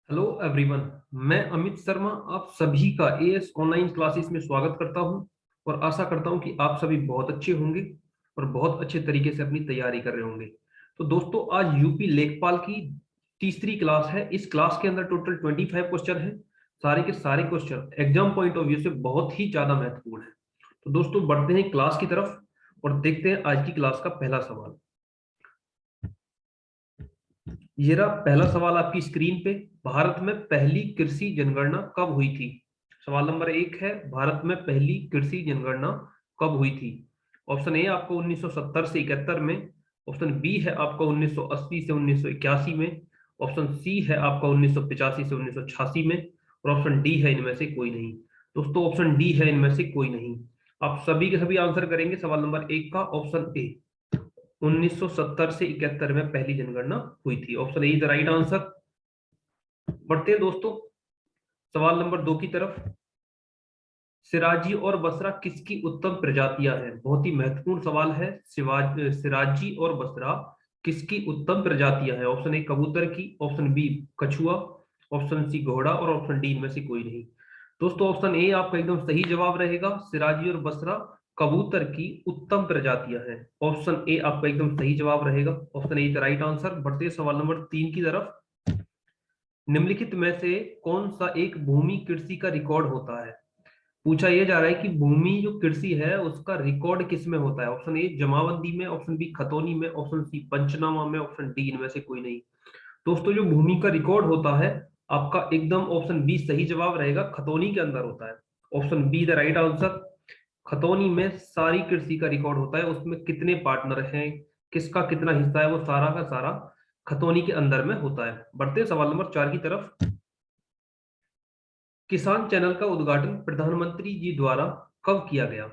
Hello everyone. मैं अमित शर्मा आप सभी का एएस ऑनलाइन क्लासेस में स्वागत करता हूं और आशा करता हूं कि आप सभी बहुत अच्छे होंगे और बहुत अच्छे तरीके से अपनी तैयारी कर रहे होंगे। तो दोस्तों, आज यूपी लेखपाल की तीसरी क्लास है। इस क्लास के अंदर टोटल 25 क्वेश्चन हैं। सारे के सारे question exam point of view से बहुत ही ज्यादा महत्वपूर्ण है। तो दोस्तों, बढ़ते हैं क्लास की तरफ और देखते हैं आज की क्लास का पहला सवाल। ये रहा पहला सवाल आपकी स्क्रीन पे। भारत में पहली कृषि जनगणना कब हुई थी? सवाल नंबर एक है, भारत में पहली कृषि जनगणना कब हुई थी? ऑप्शन ए आपको 1970 से 71 में। ऑप्शन बी है आपका 1980 से 1981 में। ऑप्शन सी है आपका 1985 से 1986 में। और ऑप्शन डी है इनमें से कोई नहीं। दोस्तों, ऑप्शन डी है इनमें से कोई नहीं। आप सभी के सभी आंसर करेंगे सवाल नंबर एक का। ऑप्शन ए 1970 से 71 में पहली जनगणना हुई थी। Option A is the right answer. बढ़ते हैं दोस्तों सवाल नंबर दो की तरफ। सिराजी और बसरा किसकी उत्तम प्रजातियां हैं? बहुत ही महत्वपूर्ण सवाल है। सिराजी और बसरा किसकी उत्तम प्रजातियां हैं? ऑप्शन ए कबूतर की, ऑप्शन बी कछुआ, ऑप्शन सी घोड़ा और ऑप्शन डी इनमें से कोई नहीं। दोस्तों, ऑप्शन ए आपका एकदम सही जवाब रहेगा। सिराजी और बसरा कबूतर की उत्तम प्रजातियां हैं। ऑप्शन ए आपका एकदम सही जवाब रहेगा। Option A is the right answer. बढ़ते हैं सवाल नंबर तीन की तरफ। निम्नलिखित में से कौन सा एक भूमि कृषि का रिकॉर्ड होता है? पूछा यह जा रहा है कि भूमि जो कृषि है उसका रिकॉर्ड किस में होता है? ऑप्शन ए जमाबंदी में, ऑप्शन बी खतौनी में, ऑप्शन सी पंचनामा में, ऑप्शन डी इनमें से कोई नहीं। दोस्तों, जो भूमि का रिकॉर्ड होता है आपका एकदम ऑप्शन बी सही जवाब रहेगा, खतौनी के अंदर होता है। Option be the right answer. खतौनी में सारी कृषि का रिकॉर्ड होता है। उसमें कितने पार्टनर हैं, किसका कितना हिस्सा है, वो सारा का सारा खतौनी के अंदर में होता है। बढ़ते हैं सवाल नंबर चार की तरफ। किसान चैनल का उद्घाटन प्रधानमंत्री जी द्वारा कब किया गया?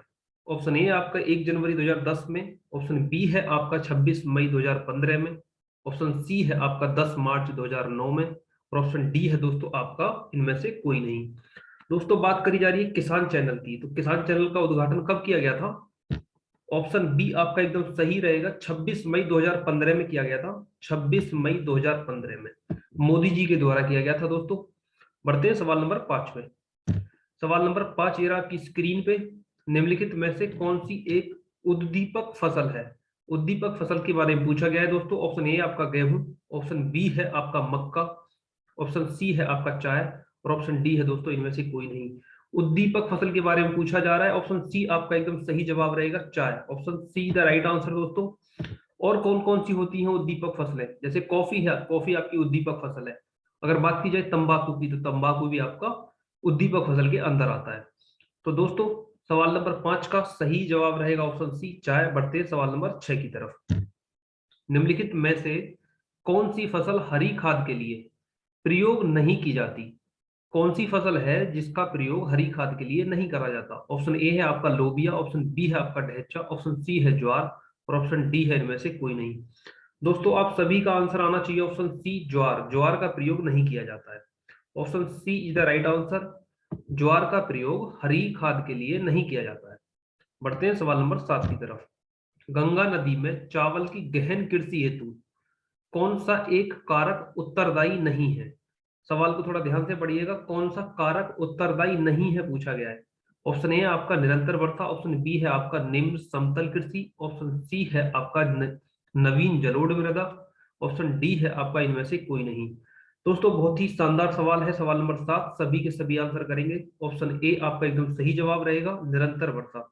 ऑप्शन ए आपका 1 जनवरी 2010 में। ऑप्शन बी है आपका 26 मई 2015 में। ऑप्शन सी है आपका 10 मार्च 2009 में। और ऑप्शन डी है दोस्तों आपका इनमें से कोई नहीं। दोस्तों, बात करी जा रही है किसान चैनल की, तो किसान चैनल का उद्घाटन कब किया गया था? ऑप्शन बी आपका एकदम सही रहेगा, 26 मई 2015 में किया गया था। 26 मई 2015 में मोदी जी के द्वारा किया गया था दोस्तों। बढ़ते हैं सवाल नंबर पांच में। सवाल नंबर पांच ये रहा आपकी स्क्रीन पे। निम्नलिखित में से कौन सी एक उद्दीपक फसल है? उद्दीपक फसल के बारे में पूछा गया है दोस्तों। ऑप्शन ए आपका गेहूं, ऑप्शन बी है आपका मक्का, ऑप्शन सी है आपका चाय और ऑप्शन डी है दोस्तों इनमें से कोई नहीं। उद्दीपक फसल के बारे में पूछा जा रहा है। ऑप्शन सी आपका एकदम सही जवाब रहेगा, चाय। Option C the right answer दोस्तों। और कौन कौन सी होती हैं उद्दीपक फसलें? जैसे कॉफी है, कॉफी आपकी उद्दीपक फसल है। अगर बात की जाए तंबाकू की, तो तंबाकू भी आपका उद्दीपक फसल के अंदर आता है। तो दोस्तों, सवाल नंबर पांच का सही जवाब रहेगा ऑप्शन सी, चाय। बढ़ते हैं सवाल नंबर छह की तरफ। निम्नलिखित में से कौन सी फसल हरी खाद के लिए प्रयोग नहीं की जाती? कौन सी फसल है जिसका प्रयोग हरी खाद के लिए नहीं करा जाता? ऑप्शन ए है आपका लोबिया, ऑप्शन बी है आपका ढैंचा, ऑप्शन सी है ज्वार और ऑप्शन डी है इनमें से कोई नहीं। दोस्तों, आप सभी का आंसर आना चाहिए ऑप्शन सी, ज्वार। ज्वार का प्रयोग नहीं किया जाता है। Option C is the right answer. ज्वार का प्रयोग हरी खाद के लिए नहीं किया जाता है। बढ़ते हैं सवाल नंबर सात की तरफ। गंगा नदी में चावल की गहन कृषि हेतु कौन सा एक कारक उत्तरदायी नहीं है? सवाल को थोड़ा ध्यान से पढ़िएगा। कौन सा कारक उत्तरदायी नहीं है पूछा गया है। ऑप्शन ए है आपका निरंतर वर्षा, ऑप्शन बी है आपका निम्न समतल कृषि, ऑप्शन सी है आपका नवीन जलोढ़ मृदा, ऑप्शन डी है आपका इनमें से कोई नहीं। दोस्तों, बहुत ही शानदार सवाल है। सवाल नंबर सात सभी के सभी आंसर करेंगे। ऑप्शन ए आपका एकदम सही जवाब रहेगा, निरंतर वर्षा।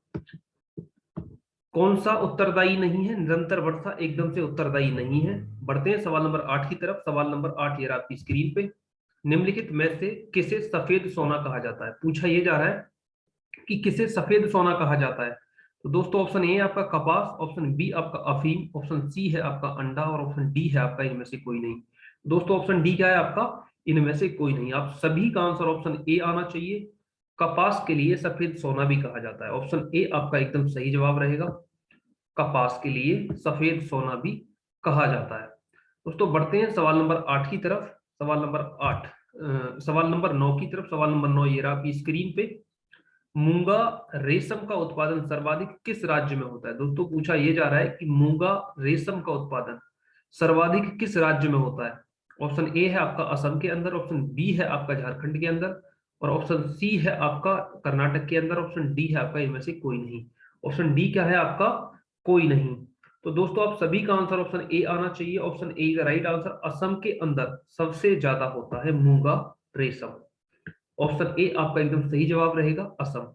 कौन सा उत्तरदायी नहीं है? निरंतर वर्षा एकदम से उत्तरदायी नहीं है। बढ़ते हैं सवाल नंबर आठ की तरफ। सवाल नंबर आठ ये रहा आपकी स्क्रीन पे। निम्नलिखित में से किसे सफेद सोना कहा जाता है? पूछा यह जा रहा है कि किसे सफेद सोना कहा जाता है। तो दोस्तों, ऑप्शन ए आपका कपास, ऑप्शन बी आपका अफीम, ऑप्शन सी है आपका अंडा और ऑप्शन डी है आपका इनमें से कोई नहीं। दोस्तों, ऑप्शन डी क्या है आपका? इनमें से कोई नहीं। आप सभी का आंसर ऑप्शन ए आना चाहिए। कपास के लिए सफेद सोना भी कहा जाता है। ऑप्शन ए आपका एकदम सही जवाब रहेगा। कपास के लिए सफेद सोना भी कहा जाता है। दोस्तों, बढ़ते हैं सवाल नंबर आठ की तरफ। सवाल नंबर आठ सवाल नंबर नौ की तरफ। सवाल नंबर नौ ये रहा आपकी स्क्रीन पे। मूंगा रेशम का उत्पादन सर्वाधिक किस राज्य में होता है? दोस्तों, पूछा यह जा रहा है कि मूंगा रेशम का उत्पादन सर्वाधिक किस राज्य में होता है? ऑप्शन ए है आपका असम के अंदर, ऑप्शन बी है आपका झारखंड के अंदर, और ऑप्शन सी है आपका कर्नाटक के अंदर, ऑप्शन डी है आपका इनमें से कोई नहीं। ऑप्शन डी क्या है आपका? कोई नहीं। तो दोस्तों आप सभी का आंसर ऑप्शन ए आना चाहिए। Option A is the right answer. Assam के अंदर सबसे ज्यादा होता है मूंगा रेशम। ऑप्शन ए आपका एकदम सही जवाब रहेगा, असम।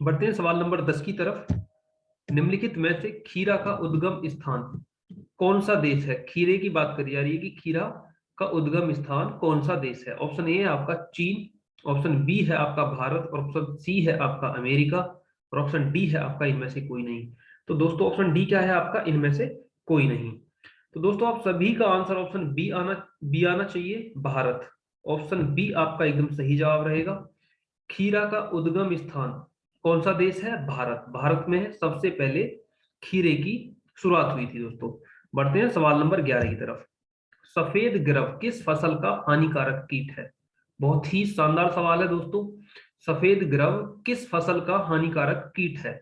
बढ़ते हैं सवाल नंबर 10 की तरफ। निम्नलिखित में से खीरा का उद्गम स्थान कौन सा देश है? खीरे की बात करी जा रही है कि खीरा का उद्गम स्थान कौन सा देश है। ऑप्शन ए है आपका चीन, ऑप्शन बी है आपका भारत, और ऑप्शन सी है आपका अमेरिका, और ऑप्शन डी है आपका इनमें से कोई नहीं। तो दोस्तों ऑप्शन डी क्या है आपका? इनमें से कोई नहीं। तो दोस्तों आप सभी का आंसर ऑप्शन बी आना चाहिए, भारत। ऑप्शन बी आपका एकदम सही जवाब रहेगा। खीरा का उद्गम स्थान कौन सा देश है? भारत। भारत में है सबसे पहले खीरे की शुरुआत हुई थी दोस्तों। बढ़ते हैं सवाल नंबर 11 की तरफ। सफेद ग्रव किस फसल का हानिकारक कीट है? बहुत ही शानदार सवाल है दोस्तों। सफेद ग्रव किस फसल का हानिकारक कीट है?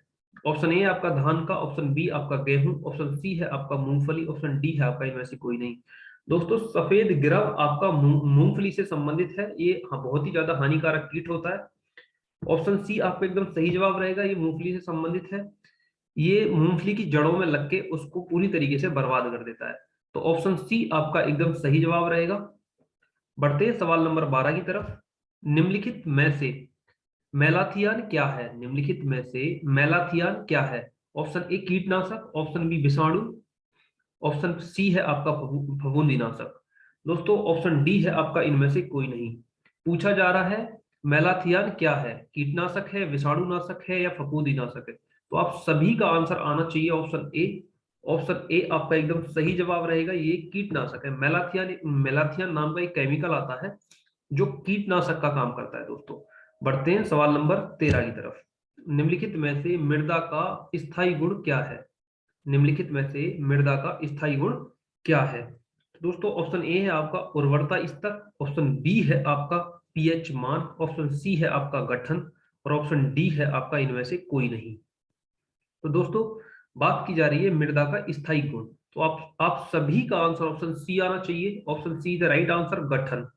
ऑप्शन ए आपका धान का, ऑप्शन बी आपका गेहूं, ऑप्शन सी है आपका मूंगफली, ऑप्शन डी है आपका इनमें से कोई नहीं। दोस्तों सफेद ग्रव आपका मूंगफली से संबंधित है। ये बहुत ही ज्यादा हानिकारक कीट होता है। ऑप्शन सी आपका एकदम सही जवाब रहेगा। ये मूंगफली से संबंधित है। ये मूंगफली की जड़ों में लग के उसको पूरी तरीके से बर्बाद कर देता है। तो ऑप्शन सी आपका एकदम सही जवाब रहेगा। बढ़ते हैं सवाल नंबर 12 की तरफ। निम्नलिखित में से मेलाथियान क्या है? निम्नलिखित में से मेलाथियान क्या है? ऑप्शन ए कीटनाशक, ऑप्शन बी विषाणु, ऑप्शन सी है आपका फफूंदीनाशक। दोस्तों ऑप्शन डी है आपका इनमें से कोई नहीं। पूछा जा रहा है मेलाथियान क्या है? कीटनाशक है, विषाणुनाशक है, या फफूंदीनाशक है? तो आप सभी का आंसर आना चाहिए ऑप्शन ए। ऑप्शन ए आपका एकदम सही जवाब रहेगा। ये कीटनाशक है। मेलाथियान मेलाथियान नाम का एक केमिकल आता है जो कीटनाशक का काम करता है दोस्तों। बढ़ते हैं सवाल नंबर 13 की तरफ। निम्नलिखित में से मृदा का स्थायी गुण क्या है? निम्नलिखित में से मृदा का स्थायी गुण क्या है? दोस्तों ऑप्शन ए है आपका उर्वरता स्तर, ऑप्शन बी है आपका पीएच मान, ऑप्शन सी है आपका गठन, और ऑप्शन डी है आपका इनमें से कोई नहीं। तो दोस्तों बात की जा रही है मृदा का स्थायी गुण। तो आप सभी का आंसर ऑप्शन सी आना चाहिए। Option C the right answer, गठन।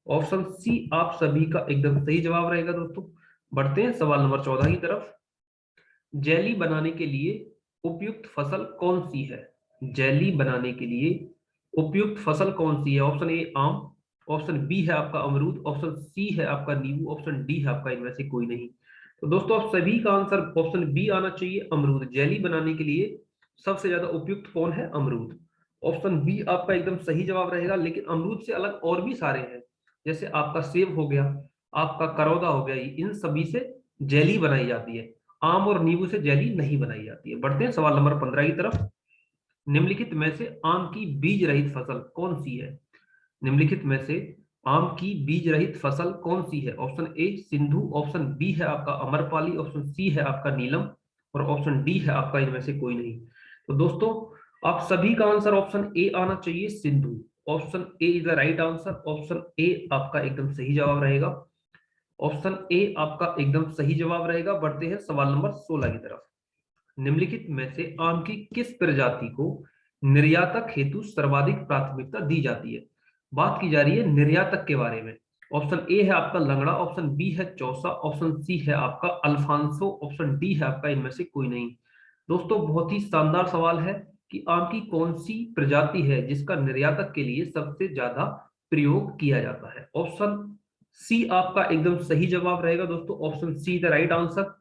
ऑप्शन सी आप सभी का एकदम सही जवाब रहेगा दोस्तों। बढ़ते हैं सवाल नंबर 14 की तरफ। जेली बनाने के लिए उपयुक्त फसल कौन सी है? जेली बनाने के लिए उपयुक्त फसल कौन सी है? ऑप्शन ए आम, ऑप्शन बी है आपका अमरूद, ऑप्शन सी है आपका नींबू, ऑप्शन डी है आपका इनमें से कोई नहीं। तो दोस्तों आप सभी का आंसर ऑप्शन बी आना चाहिए, अमरूद। जेली बनाने के लिए सबसे ज्यादा उपयुक्त कौन है? अमरूद। ऑप्शन बी आपका एकदम सही जवाब रहेगा। लेकिन अमरूद से अलग और भी सारे हैं, जैसे आपका सेब हो गया, आपका करौदा हो गया, इन सभी से जेली बनाई जाती है। आम और नींबू से जेली नहीं बनाई जाती है। बढ़ते हैं सवाल नंबर 15 की तरफ। निम्नलिखित में से आम की बीज रहित फसल कौन सी है? निम्नलिखित में से आम की बीज रहित फसल कौन सी है? Option A Sindhu, option B है आपका अमरपाली, ऑप्शन सी है आपका नीलम, और ऑप्शन डी है आपका इनमें से कोई नहीं। तो दोस्तों आप सभी का आंसर ऑप्शन ए आना चाहिए, Sindhu. Option A is the right answer. Option A आपका एकदम सही जवाब रहेगा। ऑप्शन ए आपका एकदम सही जवाब रहेगा। बढ़ते हैं सवाल नंबर 16 की तरफ। निम्नलिखित में से आम की किस प्रजाति को निर्यातक हेतु सर्वाधिक प्राथमिकता दी जाती है? बात की जा रही है निर्यातक के बारे में। ऑप्शन ए है आपका लंगड़ा, ऑप्शन बी है चौसा, ऑप्शन सी है आपका अल्फांसो, ऑप्शन डी है आपका इनमें से कोई नहीं। दोस्तों बहुत ही शानदार सवाल है कि आम की कौन सी प्रजाति है जिसका निर्यातक के लिए सबसे ज्यादा प्रयोग किया जाता है? ऑप्शन सी आपका एकदम सही जवाब रहेगा दोस्तों। Option C the right answer.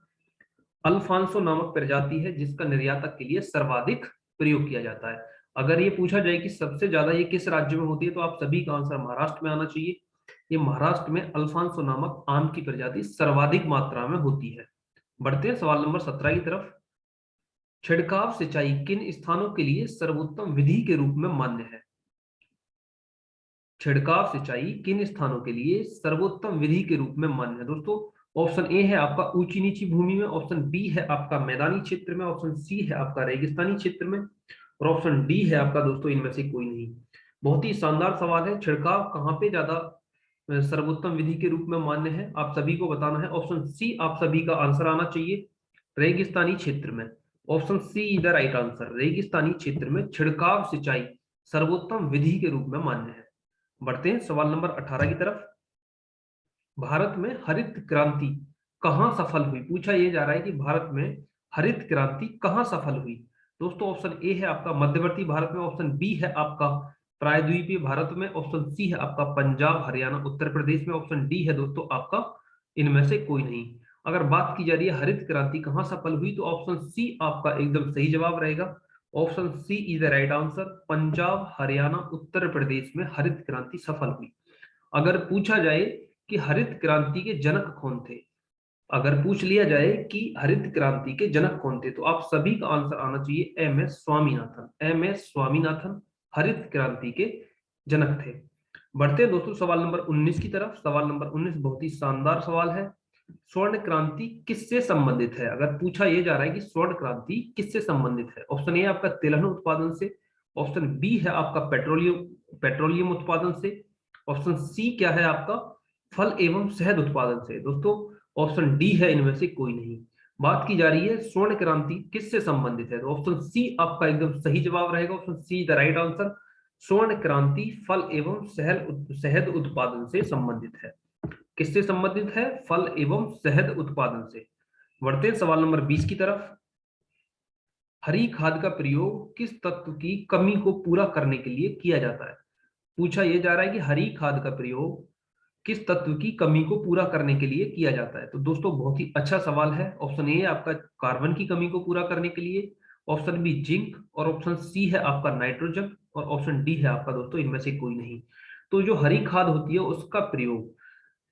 Alphonso नामक प्रजाति है जिसका निर्यातक के लिए सर्वाधिक प्रयोग किया जाता है। अगर ये पूछा जाए कि सबसे ज्यादा ये किस राज्य में होती है, तो आप सभी का आंसर महाराष्ट्र में आना चाहिए। ये महाराष्ट्र में अल्फांसो नामक आम की प्रजाति सर्वाधिक मात्रा में होती है। बढ़ते हैं सवाल नंबर 17 की तरफ। छिड़काव सिंचाई किन स्थानों के लिए सर्वोत्तम विधि के रूप में मान्य है? छिड़काव सिंचाई किन स्थानों के लिए सर्वोत्तम विधि के रूप में मान्य है? दोस्तों ऑप्शन ए है आपका ऊंची नीची भूमि में, ऑप्शन बी है आपका मैदानी क्षेत्र में, ऑप्शन सी है आपका रेगिस्तानी क्षेत्र में, और ऑप्शन डी है आपका दोस्तों इनमें से कोई नहीं। बहुत ही शानदार सवाल है। छिड़काव कहाँ पे ज्यादा सर्वोत्तम विधि के रूप में मान्य है, आप सभी को बताना है। ऑप्शन सी आप सभी का आंसर आना चाहिए, रेगिस्तानी क्षेत्र में। Option C is the right answer. रेगिस्तानी क्षेत्र में छिड़काव सिंचाई सर्वोत्तम विधि के रूप में मान्य है। बढ़ते हैं सवाल नंबर 18 की तरफ। भारत में हरित क्रांति कहाँ सफल हुई? पूछा यह जा रहा है कि भारत में हरित क्रांति कहाँ सफल हुई। दोस्तों ऑप्शन ए है आपका मध्यवर्ती भारत में, ऑप्शन बी है आपका प्रायद्वीपीय भारत में, ऑप्शन सी है आपका पंजाब हरियाणा उत्तर प्रदेश में, ऑप्शन डी है दोस्तों आपका इनमें से कोई नहीं। अगर बात की जा रही है हरित क्रांति कहाँ सफल हुई, तो ऑप्शन सी आपका एकदम सही जवाब रहेगा। Option C is the right answer. Punjab Haryana Uttar Pradesh में हरित क्रांति सफल हुई। अगर पूछा जाए कि हरित क्रांति के जनक कौन थे, अगर पूछ लिया जाए कि हरित क्रांति के जनक कौन थे, तो आप सभी का आंसर आना चाहिए एम एस स्वामीनाथन। एम एस स्वामीनाथन हरित क्रांति के जनक थे। बढ़ते हैं दोस्तों सवाल नंबर 19 की तरफ। सवाल नंबर 19 बहुत ही शानदार सवाल है। स्वर्ण क्रांति किससे संबंधित है? अगर पूछा यह जा रहा है कि स्वर्ण क्रांति किससे संबंधित है, ऑप्शन ए आपका तिलहन उत्पादन से, ऑप्शन बी है आपका पेट्रोलियम उत्पादन से, ऑप्शन सी क्या है आपका फल एवं शहद उत्पादन से। दोस्तों ऑप्शन डी है इनमें से कोई नहीं। बात की जा रही है स्वर्ण क्रांति किससे संबंधित है, तो ऑप्शन सी आपका एकदम सही जवाब रहेगा। Option C the right answer. स्वर्ण क्रांति फल एवं शहद उत्पादन से संबंधित है। किससे संबंधित है? फल एवं शहद उत्पादन से। बढ़ते हैं सवाल नंबर 20 की तरफ। हरी खाद का प्रयोग किस तत्व की कमी को पूरा करने के लिए किया जाता है? पूछा यह जा रहा है कि हरी खाद का प्रयोग किस तत्व की कमी को पूरा करने के लिए किया जाता है। तो दोस्तों बहुत ही अच्छा सवाल है। ऑप्शन ए आपका कार्बन की कमी को पूरा करने के लिए, ऑप्शन बी जिंक, और ऑप्शन सी है आपका नाइट्रोजन, और ऑप्शन डी है आपका दोस्तों इनमें से कोई नहीं। तो जो हरी खाद होती है उसका प्रयोग,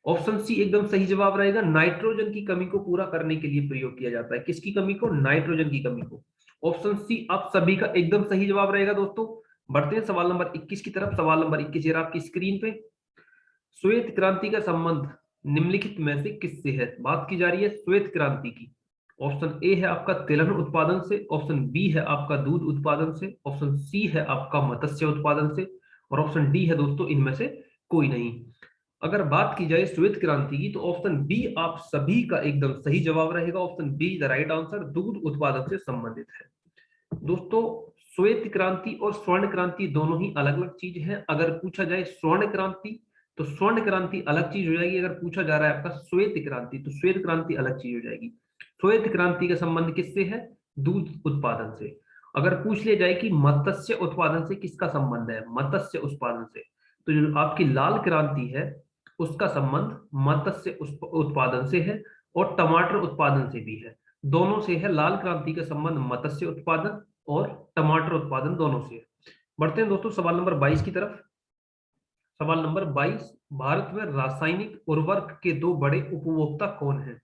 ऑप्शन सी एकदम सही जवाब रहेगा, नाइट्रोजन की कमी को पूरा करने के लिए प्रयोग किया जाता है। किसकी कमी को? नाइट्रोजन की कमी को। ऑप्शन सी आप सभी का एकदम सही जवाब रहेगा दोस्तों। बढ़ते हैं सवाल नंबर 21 की तरफ। सवाल नंबर 21 आपकी स्क्रीन पे। श्वेत क्रांति का संबंध निम्नलिखित में से किससे है? बात की जा रही है श्वेत क्रांति की। ऑप्शन ए है आपका तिलहन उत्पादन से, ऑप्शन बी है आपका दूध उत्पादन से, ऑप्शन सी है आपका मत्स्य उत्पादन से, और ऑप्शन डी है दोस्तों इनमें से कोई नहीं। अगर बात की जाए श्वेत क्रांति की, तो ऑप्शन बी आप सभी का एकदम सही जवाब रहेगा। Option be the right answer, दूध उत्पादन से संबंधित है। दोस्तों श्वेत क्रांति और स्वर्ण क्रांति दोनों ही अलग अलग चीज है। अगर पूछा जाए स्वर्ण क्रांति, तो स्वर्ण क्रांति अलग चीज हो जाएगी। अगर पूछा जा रहा है आपका श्वेत क्रांति, तो श्वेत क्रांति अलग चीज हो जाएगी। श्वेत क्रांति का संबंध किससे है? दूध उत्पादन से। अगर पूछ लिया जाए कि मत्स्य उत्पादन से किसका संबंध है, मत्स्य उत्पादन से, तो जो आपकी लाल क्रांति है उसका संबंध मत्स्य उत्पादन से है और टमाटर उत्पादन से भी है। दोनों से है। लाल क्रांति का संबंध मत्स्य उत्पादन और टमाटर उत्पादन दोनों से है। बढ़ते हैं दोस्तों सवाल नंबर 22 की तरफ। सवाल नंबर 22, भारत में रासायनिक उर्वरक के दो बड़े उपभोक्ता कौन हैं?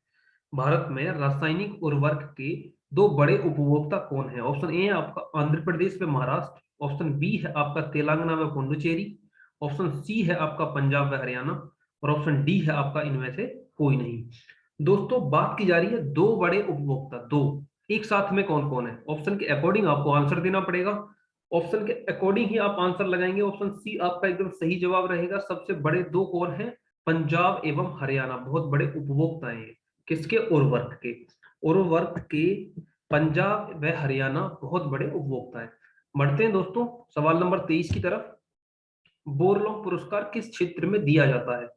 भारत में रासायनिक उर्वरक के दो बड़े उपभोक्ता कौन है? ऑप्शन ए है आपका आंध्र प्रदेश में महाराष्ट्र, ऑप्शन बी है आपका तेलंगाना में पुडुचेरी, ऑप्शन सी है आपका पंजाब व हरियाणा, और ऑप्शन डी है आपका इनमें से कोई नहीं। दोस्तों बात की जा रही है दो बड़े उपभोक्ता, दो एक साथ में कौन कौन है? ऑप्शन के अकॉर्डिंग आपको आंसर देना पड़ेगा। ऑप्शन के अकॉर्डिंग ही आप आंसर लगाएंगे। ऑप्शन सी आपका एकदम सही जवाब रहेगा। सबसे बड़े दो कौन है? पंजाब एवं हरियाणा बहुत बड़े उपभोक्ता हैं। किसके? उर्वरक के। उर्वरक के पंजाब व हरियाणा बहुत बड़े उपभोक्ता हैं। बढ़ते हैं दोस्तों सवाल नंबर 23 की तरफ। बोरलॉग पुरस्कार किस क्षेत्र में दिया जाता है?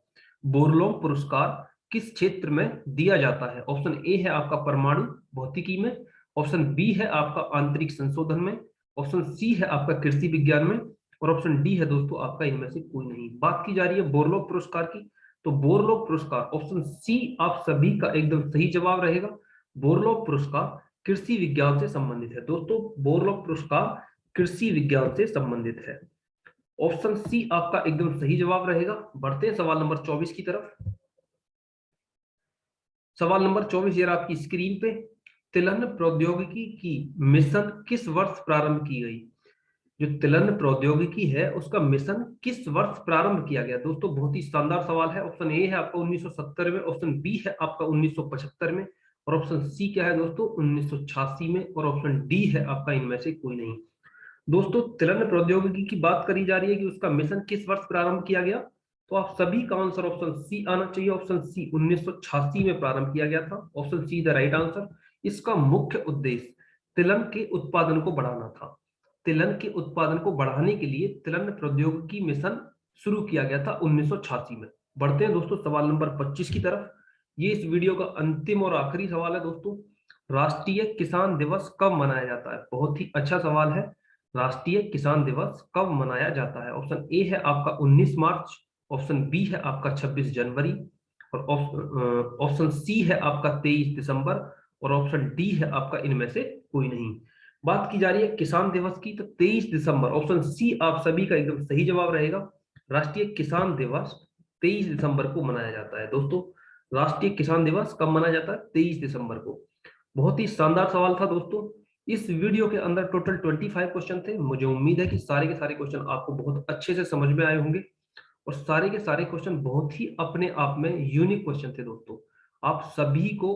बोरलॉग पुरस्कार किस क्षेत्र में दिया जाता है? ऑप्शन ए है आपका परमाणु भौतिकी में, ऑप्शन बी है आपका आंतरिक संशोधन में, ऑप्शन सी है आपका कृषि विज्ञान में, और ऑप्शन डी है दोस्तों आपका इनमें से कोई नहीं। बात की जा रही है बोरलॉग पुरस्कार की, तो बोरलॉग पुरस्कार ऑप्शन सी आप सभी का एकदम सही जवाब रहेगा। बोरलॉग पुरस्कार कृषि विज्ञान से संबंधित है। दोस्तों बोरलॉग पुरस्कार कृषि विज्ञान से संबंधित है। ऑप्शन सी आपका एकदम सही जवाब रहेगा। बढ़ते हैं सवाल नंबर 24 की तरफ। सवाल नंबर 24 ये आपकी स्क्रीन पे। तिलहन प्रौद्योगिकी की मिशन किस वर्ष प्रारंभ की गई? जो तिलहन प्रौद्योगिकी है उसका मिशन किस वर्ष प्रारंभ किया गया? दोस्तों बहुत ही शानदार सवाल है। ऑप्शन ए है आपका 1970 में, ऑप्शन बी है आपका 1975 में, और ऑप्शन सी क्या है दोस्तों 1986 में, और ऑप्शन डी है आपका इनमें से कोई नहीं। दोस्तों तिलहन प्रौद्योगिकी की बात करी जा रही है कि उसका मिशन किस वर्ष प्रारंभ किया गया, तो आप सभी का आंसर ऑप्शन सी आना चाहिए। ऑप्शन सी 1986 में प्रारंभ किया गया था। Option C the right answer. इसका मुख्य उद्देश्य तिलहन के उत्पादन को बढ़ाना था। तिलहन के उत्पादन को बढ़ाने के लिए तिलहन प्रौद्योगिकी मिशन शुरू किया गया था 1986 में। बढ़ते हैं दोस्तों सवाल नंबर 25 की तरफ। ये इस वीडियो का अंतिम और आखिरी सवाल है दोस्तों। राष्ट्रीय किसान दिवस कब मनाया जाता है? बहुत ही अच्छा सवाल है। राष्ट्रीय किसान दिवस कब मनाया जाता है? ऑप्शन ए है आपका 19 मार्च, ऑप्शन बी है आपका 26 जनवरी, और ऑप्शन सी है आपका 23 दिसंबर, और ऑप्शन डी है आपका इनमें से कोई नहीं। बात की जा रही है किसान दिवस की, तो 23 दिसंबर, ऑप्शन सी आप सभी का एकदम सही जवाब रहेगा। राष्ट्रीय किसान दिवस 23 दिसंबर को मनाया जाता है दोस्तों। राष्ट्रीय किसान दिवस कब मनाया जाता है? 23 दिसंबर को। बहुत ही शानदार सवाल था दोस्तों। इस वीडियो के अंदर टोटल 25 क्वेश्चन थे। मुझे उम्मीद है कि सारे के सारे क्वेश्चन आपको बहुत अच्छे से समझ में आए होंगे, और सारे के सारे क्वेश्चन बहुत ही अपने आप में यूनिक क्वेश्चन थे दोस्तों। आप सभी को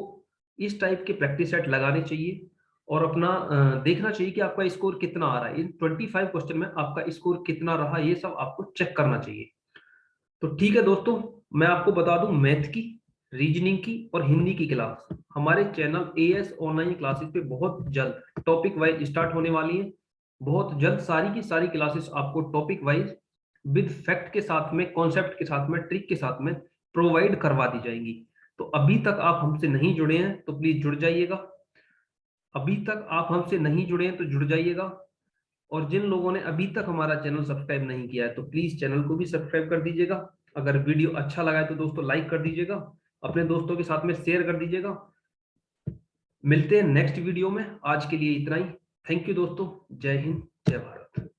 इस टाइप के प्रैक्टिस सेट लगाने चाहिए और अपना देखना चाहिए कि आपका स्कोर कितना आ रहा है। इन 25 क्वेश्चन में आपका स्कोर कितना रहा, ये सब आपको चेक करना चाहिए। तो ठीक है दोस्तों, मैं आपको बता दूं, मैथ की, रीजनिंग की और हिंदी की क्लास हमारे चैनल एएस ऑनलाइन क्लासेस पे बहुत जल्द टॉपिक वाइज स्टार्ट होने वाली है। बहुत जल्द सारी की सारी क्लासेस आपको टॉपिक वाइज विद फैक्ट के साथ में, कॉन्सेप्ट के साथ में, ट्रिक के साथ में प्रोवाइड करवा दी जाएंगी। तो अभी तक आप हमसे नहीं जुड़े हैं तो प्लीज जुड़ जाइएगा। अभी तक आप हमसे नहीं जुड़े हैं तो जुड़ जाइएगा। और जिन लोगों ने अभी तक हमारा चैनल सब्सक्राइब नहीं किया है तो प्लीज चैनल को भी सब्सक्राइब कर दीजिएगा। अगर वीडियो अच्छा लगा है तो दोस्तों लाइक कर दीजिएगा, अपने दोस्तों के साथ में शेयर कर दीजिएगा। मिलते हैं नेक्स्ट वीडियो में। आज के लिए इतना ही। थैंक यू दोस्तों। जय हिंद, जय भारत।